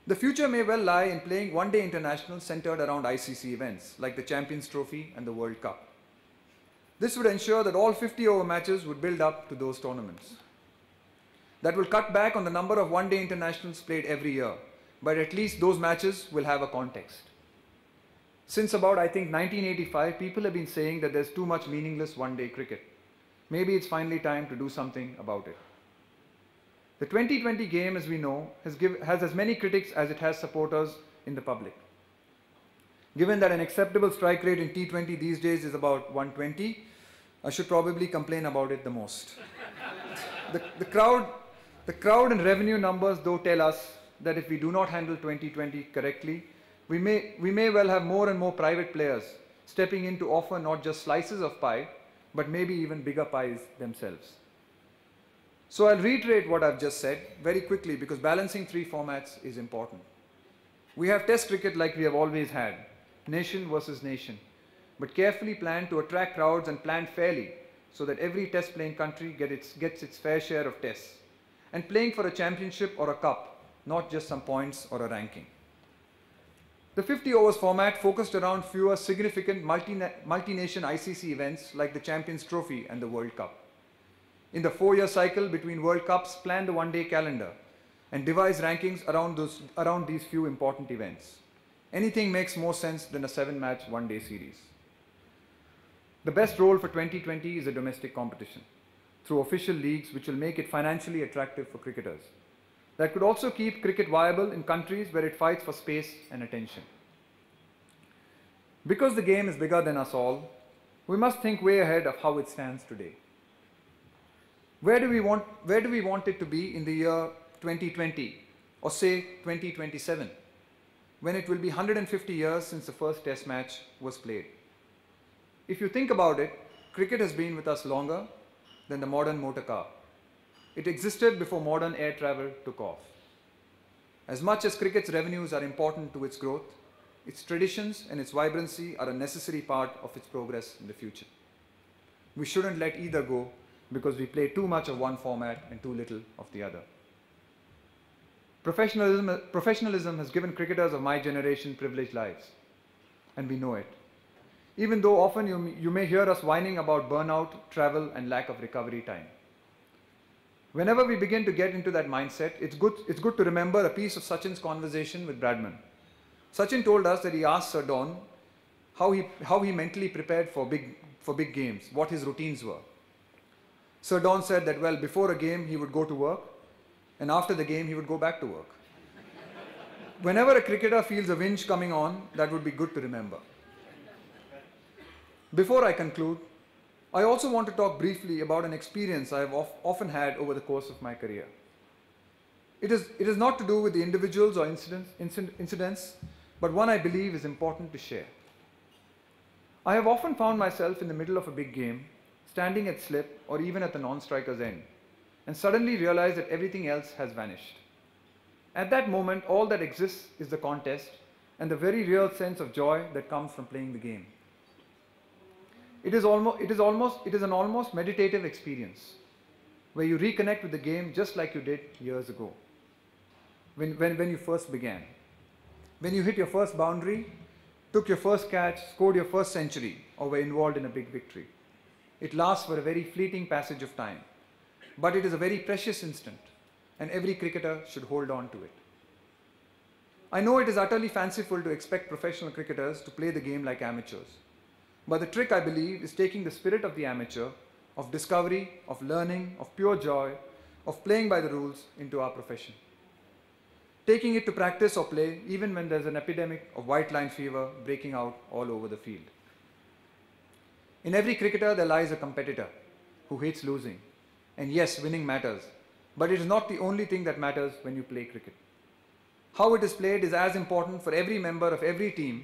The future may well lie in playing one-day internationals centered around ICC events like the Champions Trophy and the World Cup. This would ensure that all 50-over matches would build up to those tournaments. That will cut back on the number of one-day internationals played every year, but at least those matches will have a context. Since about, I think, 1985, people have been saying that there's too much meaningless one-day cricket. Maybe it's finally time to do something about it. The 2020 game, as we know, has as many critics as it has supporters in the public. Given that an acceptable strike rate in T20 these days is about 120, I should probably complain about it the most. The crowd and revenue numbers, though, tell us that if we do not handle 2020 correctly, we may well have more and more private players stepping in to offer not just slices of pie, but maybe even bigger pies themselves. So I'll reiterate what I've just said very quickly, because balancing three formats is important. We have Test cricket like we have always had, nation versus nation, but carefully planned to attract crowds and planned fairly so that every Test playing country gets its fair share of Tests, and playing for a championship or a cup, not just some points or a ranking. The 50 overs format focused around fewer significant multi-nation ICC events like the Champions Trophy and the World Cup. In the 4-year cycle between World Cups, plan the one-day calendar and devise rankings around these few important events. Anything makes more sense than a 7-match one-day series. The best role for 2020 is a domestic competition through official leagues, which will make it financially attractive for cricketers. That could also keep cricket viable in countries where it fights for space and attention. Because the game is bigger than us all, we must think way ahead of how it stands today. Where do we want it to be in the year 2020, or say 2027, when it will be 150 years since the first Test match was played? If you think about it, cricket has been with us longer than the modern motor car. It existed before modern air travel took off. As much as cricket's revenues are important to its growth, its traditions and its vibrancy are a necessary part of its progress in the future. We shouldn't let either go because we play too much of one format and too little of the other. Professionalism has given cricketers of my generation privileged lives, and we know it. Even though often you may hear us whining about burnout, travel, and lack of recovery time. Whenever we begin to get into that mindset, it's good to remember a piece of Sachin's conversation with Bradman. Sachin told us that he asked Sir Don how he mentally prepared for big games, what his routines were. Sir Don said that, well, before a game he would go to work, and after the game he would go back to work. Whenever a cricketer feels a whinge coming on, that would be good to remember. Before I conclude, I also want to talk briefly about an experience I have often had over the course of my career. It is not to do with the individuals or incidents, but one I believe is important to share. I have often found myself in the middle of a big game, standing at slip or even at the non-striker's end, and suddenly realize that everything else has vanished. At that moment, all that exists is the contest and the very real sense of joy that comes from playing the game. It is an almost meditative experience where you reconnect with the game just like you did years ago, when you first began. When you hit your first boundary, took your first catch, scored your first century, or were involved in a big victory. It lasts for a very fleeting passage of time, but it is a very precious instant, and every cricketer should hold on to it. I know it is utterly fanciful to expect professional cricketers to play the game like amateurs, but the trick, I believe, is taking the spirit of the amateur, of discovery, of learning, of pure joy, of playing by the rules into our profession. Taking it to practice or play even when there's an epidemic of white line fever breaking out all over the field. In every cricketer there lies a competitor who hates losing. And yes, winning matters, but it is not the only thing that matters when you play cricket. How it is played is as important for every member of every team,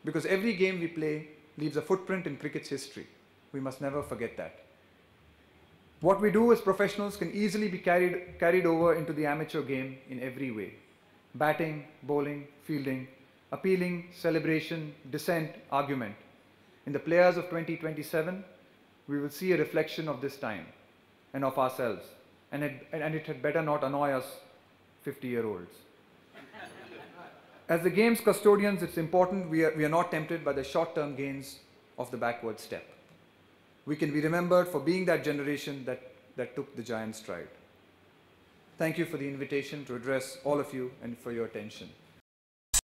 because every game we play leaves a footprint in cricket's history. We must never forget that. What we do as professionals can easily be carried over into the amateur game in every way. Batting, bowling, fielding, appealing, celebration, dissent, argument. In the players of 2027, we will see a reflection of this time and of ourselves, and it had better not annoy us 50-year-olds. As the game's custodians, it's important we are not tempted by the short-term gains of the backward step. We can be remembered for being that generation that took the giant stride. Thank you for the invitation to address all of you and for your attention.